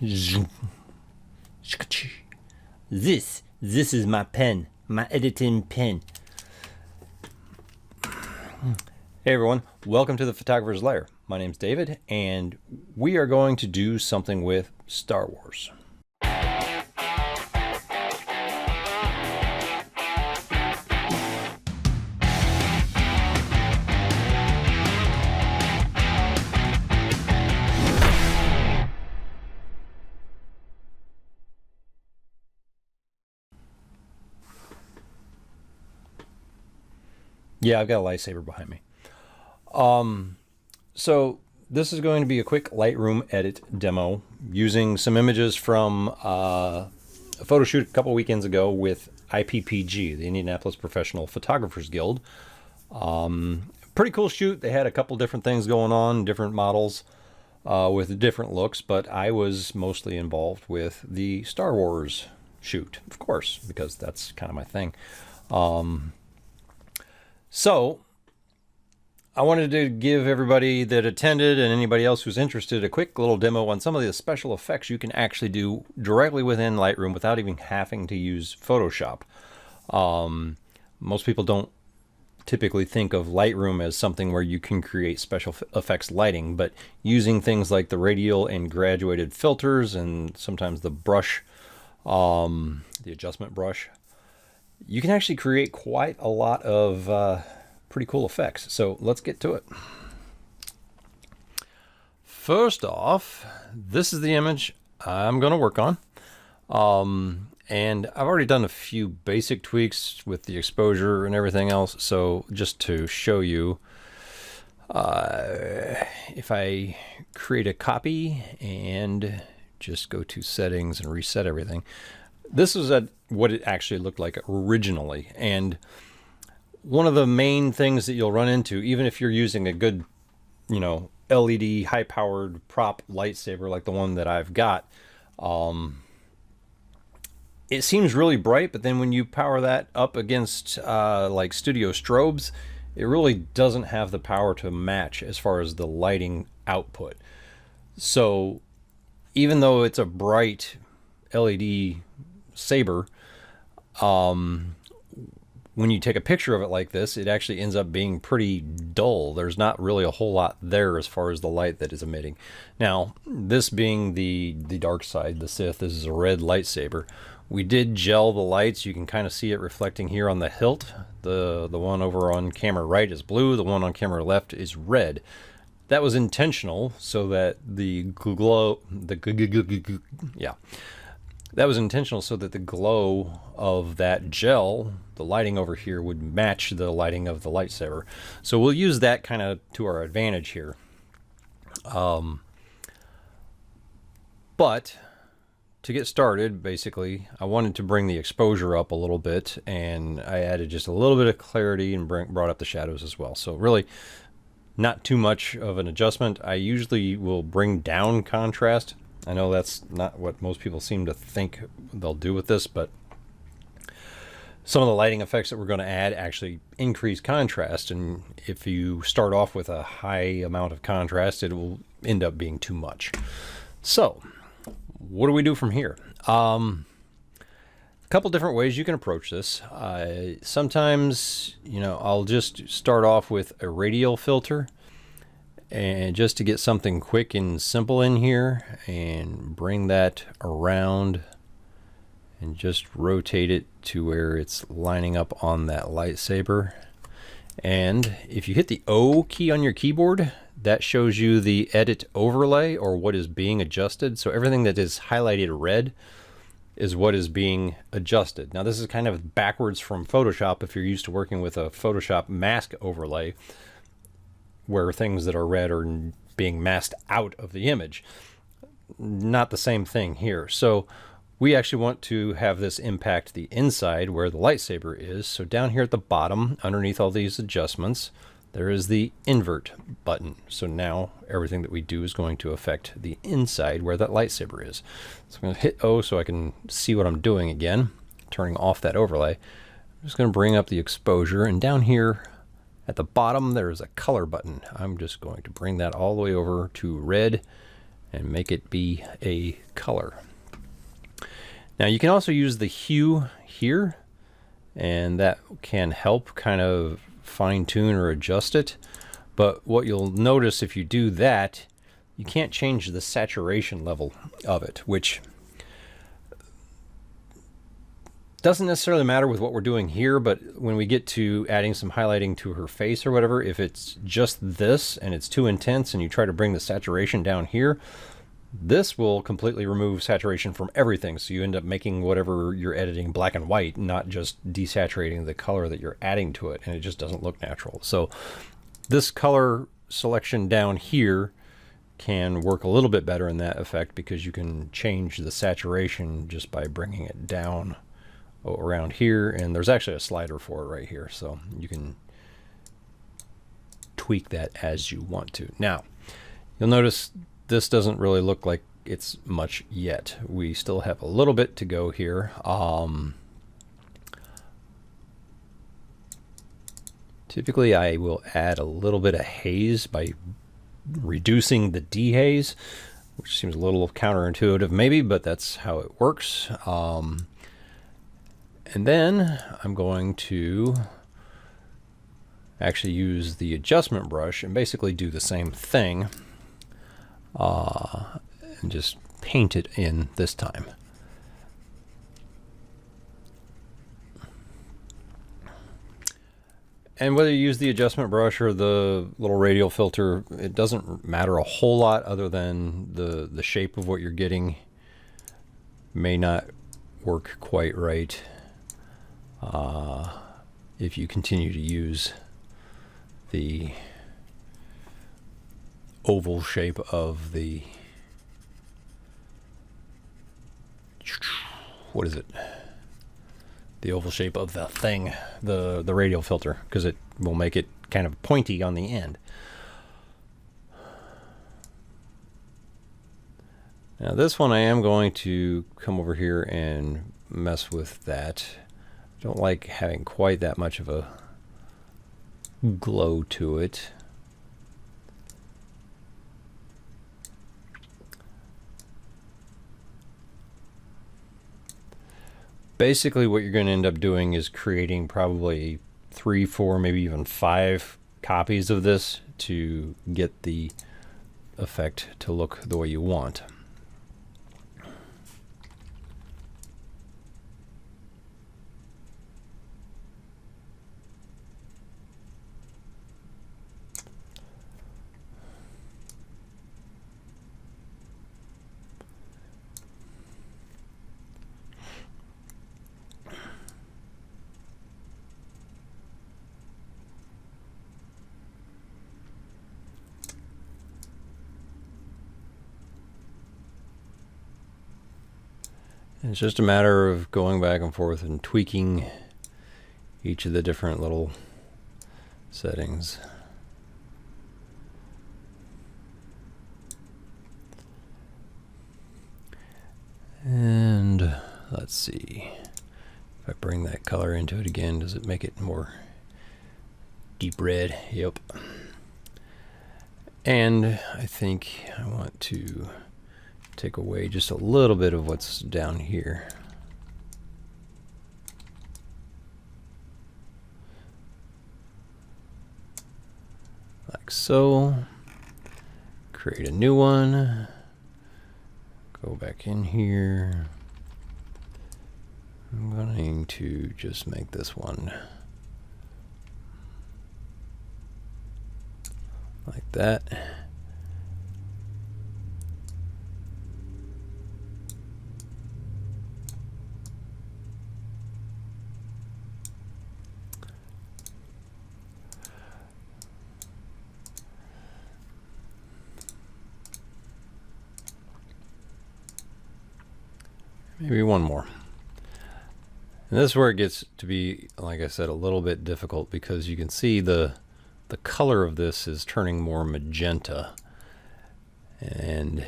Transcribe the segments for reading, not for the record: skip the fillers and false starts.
This is my pen, my editing pen. Hey everyone, welcome to the Photographer's Lair. My name's David, and we are going to do something with Star Wars. Yeah, I've got a lightsaber behind me. So this is going to be a quick Lightroom edit demo using some images from a photo shoot a couple weekends ago with IPPG, the Indianapolis Professional Photographers Guild. Pretty cool shoot. They had a couple different things going on, different models with different looks, but I was mostly involved with the Star Wars shoot, of course, because that's kind of my thing. So I wanted to give everybody that attended and anybody else who's interested a quick little demo on some of the special effects you can actually do directly within Lightroom without even having to use Photoshop. Most people don't typically think of Lightroom as something where you can create special effects lighting, but using things like the radial and graduated filters and sometimes the brush, the adjustment brush, you can actually create quite a lot of pretty cool effects. So let's get to it. First off, this is the image I'm going to work on. And I've already done a few basic tweaks with the exposure and everything else. So just to show you, if I create a copy and just go to settings and reset everything, this is what it actually looked like originally. And one of the main things that you'll run into, even if you're using a good, LED high-powered prop lightsaber like the one that I've got, it seems really bright, but then when you power that up against like studio strobes, it really doesn't have the power to match as far as the lighting output. So even though it's a bright LED saber, when you take a picture of it like this, it actually ends up being pretty dull. There's not really a whole lot there as far as the light that is emitting. Now, this being the dark side, the Sith, this is a red lightsaber. We did gel the lights. You can kind of see it reflecting here on the hilt. The one over on camera right is blue. The one on camera left is red. That was intentional so that the glow of that gel, the lighting over here, would match the lighting of the lightsaber. So we'll use that kind of to our advantage here. But to get started, basically, I wanted to bring the exposure up a little bit, and I added just a little bit of clarity and brought up the shadows as well. So really not too much of an adjustment. I usually will bring down contrast. I know that's not what most people seem to think they'll do with this, but some of the lighting effects that we're going to add actually increase contrast, and if you start off with a high amount of contrast, it will end up being too much. So what do we do from here? A couple different ways you can approach this. Sometimes, I'll just start off with a radial filter, and just to get something quick and simple in here, and bring that around and just rotate it to where it's lining up on that lightsaber. And if you hit the O key on your keyboard, that shows you the edit overlay, or what is being adjusted. So everything that is highlighted red is what is being adjusted. Now this is kind of backwards from Photoshop if you're used to working with a Photoshop mask overlay, where things that are red are being masked out of the image. Not the same thing here. So we actually want to have this impact the inside where the lightsaber is. So down here at the bottom, underneath all these adjustments, there is the invert button. So now everything that we do is going to affect the inside where that lightsaber is. So I'm going to hit O so I can see what I'm doing again, turning off that overlay. I'm just going to bring up the exposure, and down here at the bottom there is a color button. I'm just going to bring that all the way over to red and make it be a color. Now you can also use the hue here, and that can help kind of fine tune or adjust it. But what you'll notice if you do that, you can't change the saturation level of it, which doesn't necessarily matter with what we're doing here, but when we get to adding some highlighting to her face or whatever, if it's just this and it's too intense and you try to bring the saturation down here, this will completely remove saturation from everything. So you end up making whatever you're editing black and white, not just desaturating the color that you're adding to it, and it just doesn't look natural. So this color selection down here can work a little bit better in that effect, because you can change the saturation just by bringing it down around here, and there's actually a slider for it right here, so you can tweak that as you want to. Now you'll notice this doesn't really look like it's much yet. We still have a little bit to go here. Typically I will add a little bit of haze by reducing the dehaze, which seems a little counterintuitive maybe, but that's how it works. And then I'm going to actually use the adjustment brush and basically do the same thing, and just paint it in this time. And whether you use the adjustment brush or the little radial filter, it doesn't matter a whole lot, other than the shape of what you're getting may not work quite right if you continue to use the oval shape of the, what is it? The oval shape of the thing, the radial filter, because it will make it kind of pointy on the end. Now this one I am going to come over here and mess with that. I don't like having quite that much of a glow to it. Basically what you're going to end up doing is creating probably 3, 4, maybe even 5 copies of this to get the effect to look the way you want. It's just a matter of going back and forth and tweaking each of the different little settings. And let's see, if I bring that color into it again, does it make it more deep red? Yep. And I think I want to take away just a little bit of what's down here. Like so. Create a new one. Go back in here. I'm going to just make this one like that. Maybe one more. And this is where it gets to be, like I said, a little bit difficult, because you can see the color of this is turning more magenta, and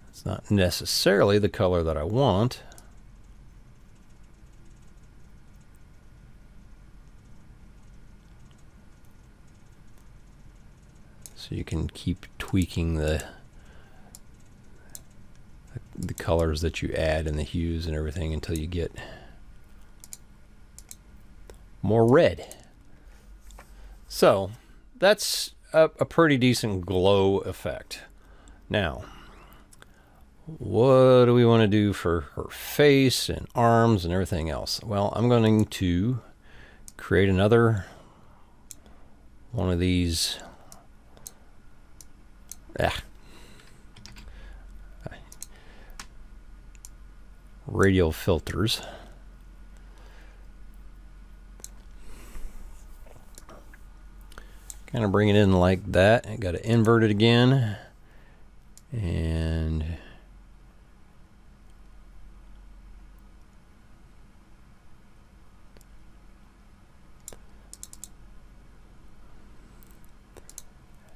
it's not necessarily the color that I want. So you can keep tweaking tweaking the colors that you add and the hues and everything until you get more red. So that's a pretty decent glow effect. Now, what do we want to do for her face and arms and everything else? Well, I'm going to create another one of these radial filters. Kind of bring it in like that. I got to invert it again, and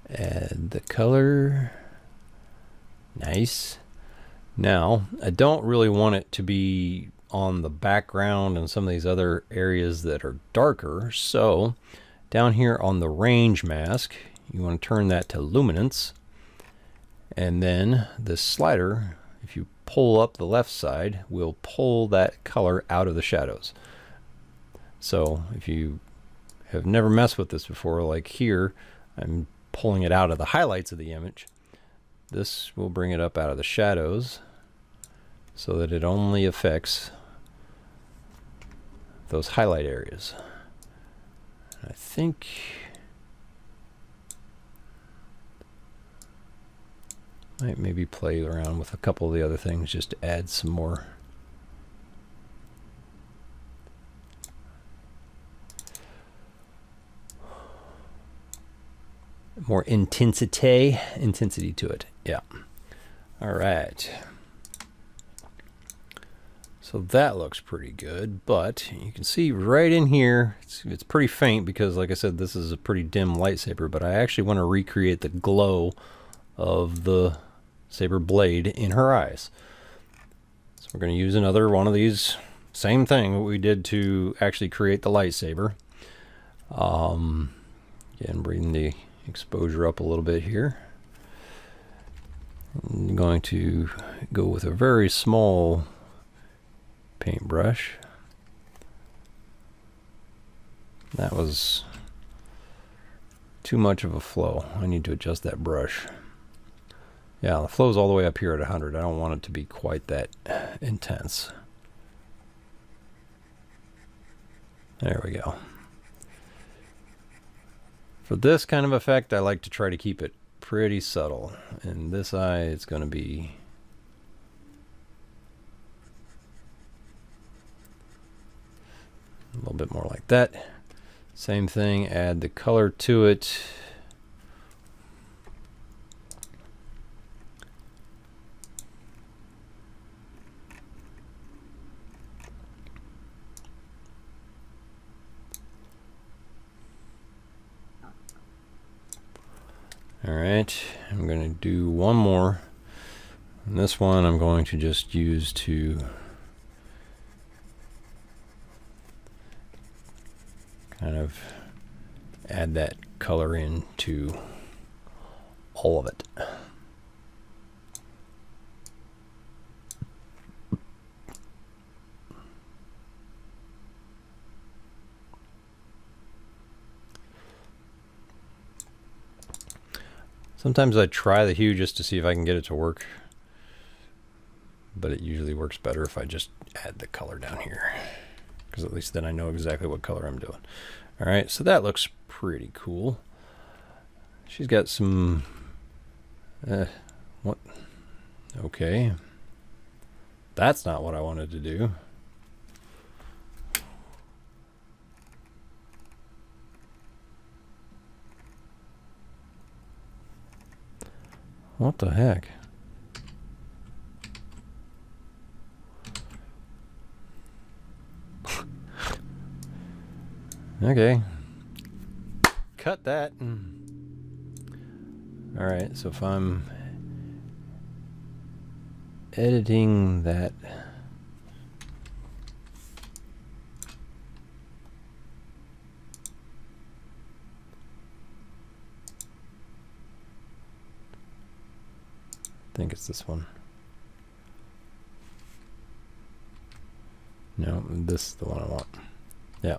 add the color. Nice. Now, I don't really want it to be on the background and some of these other areas that are darker, so down here on the range mask, you want to turn that to Luminance, and then this slider, if you pull up the left side, will pull that color out of the shadows. So if you have never messed with this before, like here, I'm pulling it out of the highlights of the image. This will bring it up out of the shadows so that it only affects those highlight areas. I think might maybe play around with a couple of the other things just to add some more intensity to it. Yeah. All right. So that looks pretty good, but you can see right in here, it's pretty faint because, like I said, this is a pretty dim lightsaber, but I actually want to recreate the glow of the saber blade in her eyes. So we're going to use another one of these, same thing we did to actually create the lightsaber. Again, bring the exposure up a little bit here. I'm going to go with a very small paintbrush. That was too much of a flow. I need to adjust that brush. Yeah, the flow's all the way up here at 100. I don't want it to be quite that intense. There we go. For this kind of effect, I like to try to keep it pretty subtle. In this eye, it's going to be a little bit more like that. Same thing, add the color to it. All right, I'm going to do one more. And this one I'm going to just use to kind of add that color into all of it. Sometimes I try the hue just to see if I can get it to work, but it usually works better if I just add the color down here, because at least then I know exactly what color I'm doing. All right, so that looks pretty cool. She's got some, what? Okay. That's not what I wanted to do. What the heck? Okay. Cut that. All right, so if I'm editing that, think it's this one. No, this is the one I want. Yeah.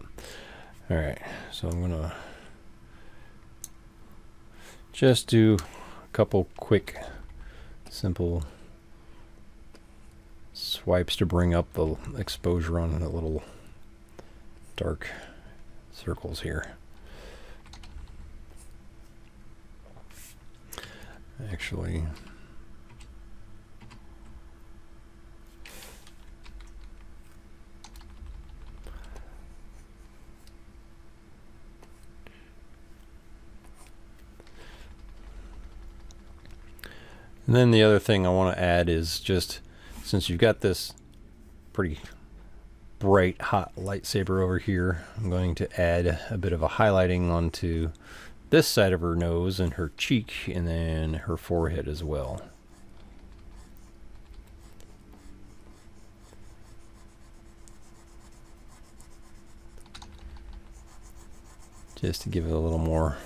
All right, so I'm gonna just do a couple quick, simple swipes to bring up the exposure on the little dark circles here. Actually, and then the other thing I want to add is just, since you've got this pretty bright hot lightsaber over here, I'm going to add a bit of a highlighting onto this side of her nose and her cheek, and then her forehead as well. Just to give it a little more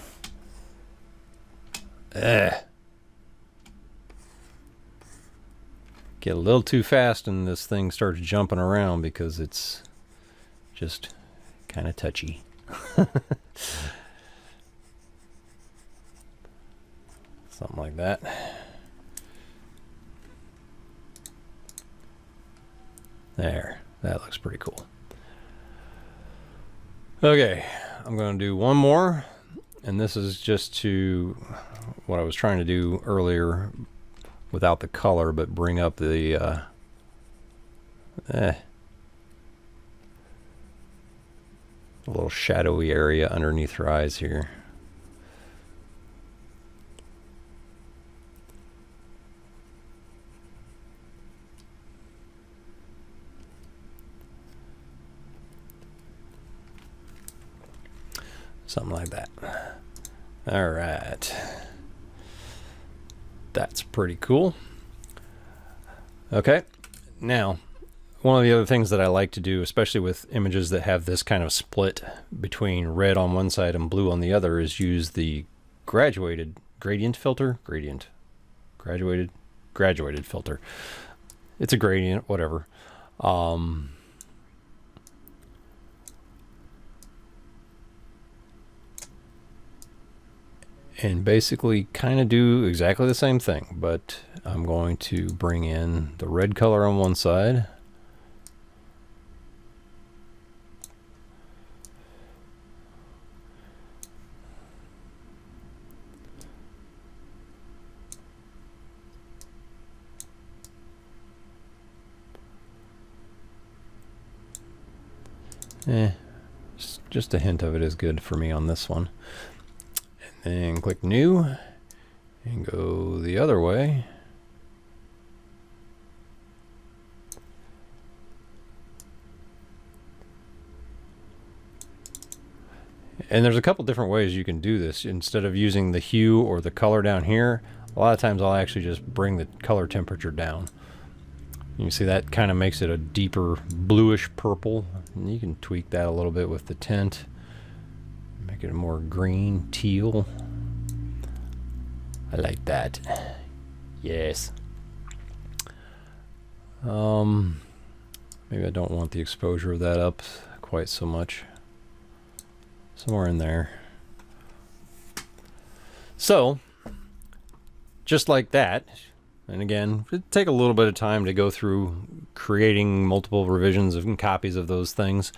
get a little too fast and this thing starts jumping around because it's just kind of touchy. Something like that. There, that looks pretty cool. Okay, I'm going to do one more, and this is just to what I was trying to do earlier without the color, but bring up the a little shadowy area underneath her eyes here. Something like that. All right. That's pretty cool. Okay, now one of the other things that I like to do, especially with images that have this kind of split between red on one side and blue on the other, is use the graduated filter. Graduated filter. It's a gradient, whatever. And basically kind of do exactly the same thing, but I'm going to bring in the red color on one side. Just a hint of it is good for me on this one. And click new and go the other way. And there's a couple different ways you can do this. Instead of using the hue or the color down here, a lot of times I'll actually just bring the color temperature down. You can see that kind of makes it a deeper bluish purple. And you can tweak that a little bit with the tint. Make it a more green teal. I like that. Yes. Maybe I don't want the exposure of that up quite so much. Somewhere in there. So, just like that, and again, it'd take a little bit of time to go through creating multiple revisions and copies of those things.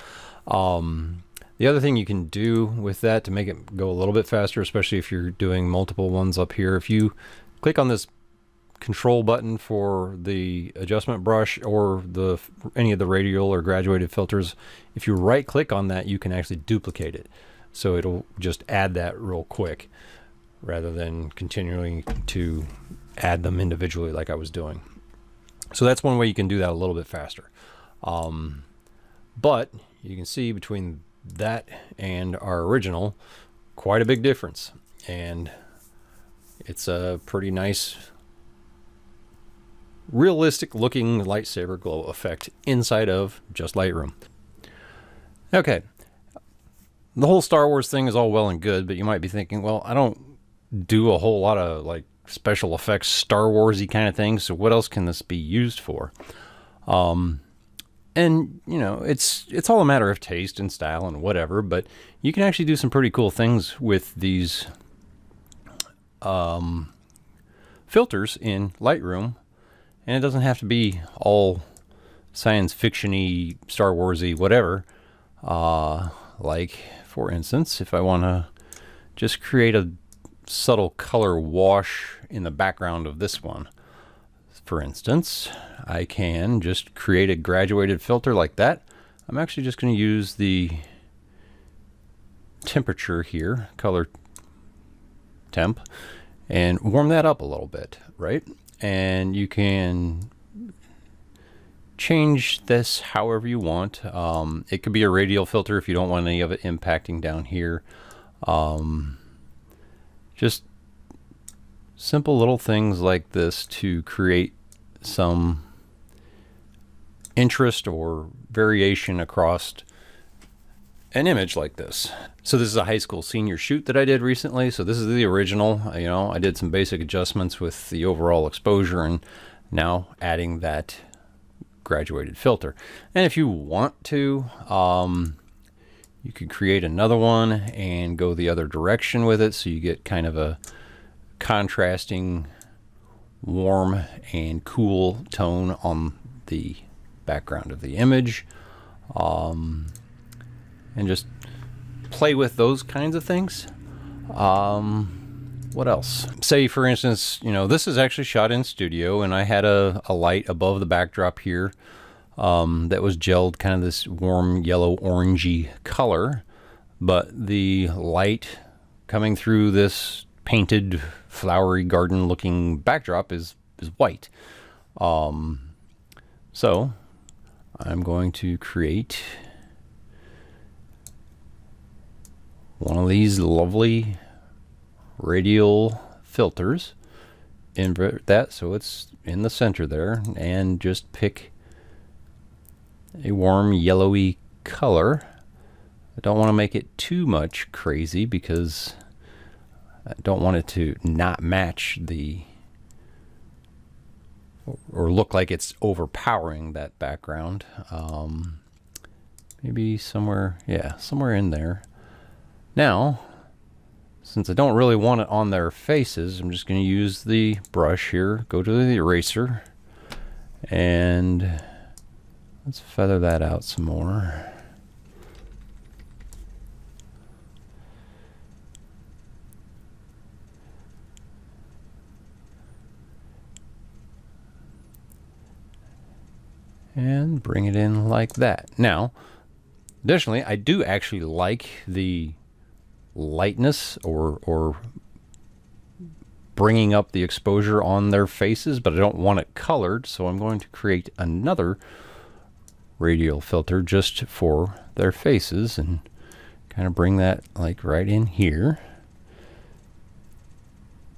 The other thing you can do with that to make it go a little bit faster, especially if you're doing multiple ones up here, if you click on this control button for the adjustment brush or any of the radial or graduated filters, if you right click on that, you can actually duplicate it. So it'll just add that real quick rather than continuing to add them individually like I was doing. So that's one way you can do that a little bit faster. But you can see between that and our original, quite a big difference. And it's a pretty nice, realistic looking lightsaber glow effect inside of just Lightroom. Okay, the whole Star Wars thing is all well and good, but you might be thinking, well, I don't do a whole lot of like special effects, Star Warsy kind of thing. So what else can this be used for? And you know, it's all a matter of taste and style and whatever, but you can actually do some pretty cool things with these filters in Lightroom, and it doesn't have to be all science fiction-y, Star Warsy, whatever. Like for instance, if I want to just create a subtle color wash in the background of this one, for instance, I can just create a graduated filter like that. I'm actually just going to use the temperature here, color temp, and warm that up a little bit, right? And you can change this however you want. It could be a radial filter if you don't want any of it impacting down here. Just simple little things like this to create some interest or variation across an image like this. So this is a high school senior shoot that I did recently. So this is the original. You know, I did some basic adjustments with the overall exposure and now adding that graduated filter. And if you want to, you could create another one and go the other direction with it, so you get kind of a contrasting warm and cool tone on the background of the image, and just play with those kinds of things. What else? Say for instance, you know, this is actually shot in studio, and I had a light above the backdrop here that was gelled kind of this warm yellow orangey color, but the light coming through this painted flowery garden looking backdrop is white. So I'm going to create one of these lovely radial filters, invert that so it's in the center there, and just pick a warm yellowy color. I don't want to make it too much crazy because I don't want it to not match the, or look like it's overpowering that background. Maybe somewhere, yeah, somewhere in there. Now, since I don't really want it on their faces, I'm just going to use the brush here, go to the eraser, and let's feather that out some more. And bring it in like that. Now, additionally, I do actually like the lightness or bringing up the exposure on their faces, but I don't want it colored, so I'm going to create another radial filter just for their faces and kind of bring that like right in here,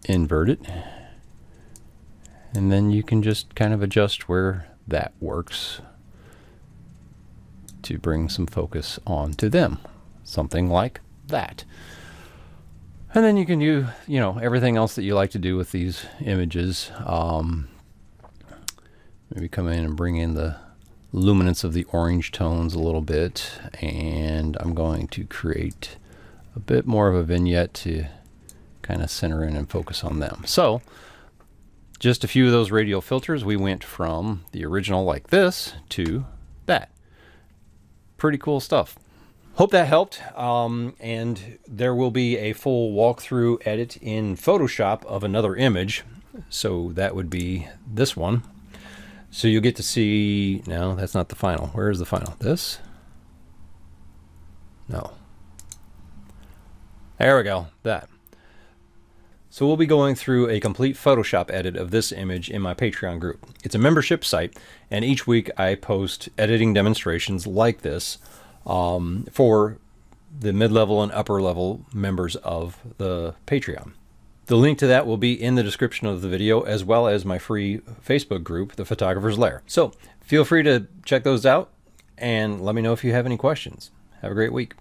invert it, and then you can just kind of adjust where that works to bring some focus onto them, something like that. And then you can do, you know, everything else that you like to do with these images. Maybe come in and bring in the luminance of the orange tones a little bit, and I'm going to create a bit more of a vignette to kind of center in and focus on them. So just a few of those radial filters. We went from the original like this to that. Pretty cool stuff. Hope that helped. And there will be a full walkthrough edit in Photoshop of another image. So that would be this one. So you'll get to see, no, that's not the final. Where is the final? This? No. There we go, that. So we'll be going through a complete Photoshop edit of this image in my Patreon group. It's a membership site, and each week I post editing demonstrations like this for the mid-level and upper-level members of the Patreon. The link to that will be in the description of the video, as well as my free Facebook group, The Photographer's Lair. So feel free to check those out, and let me know if you have any questions. Have a great week.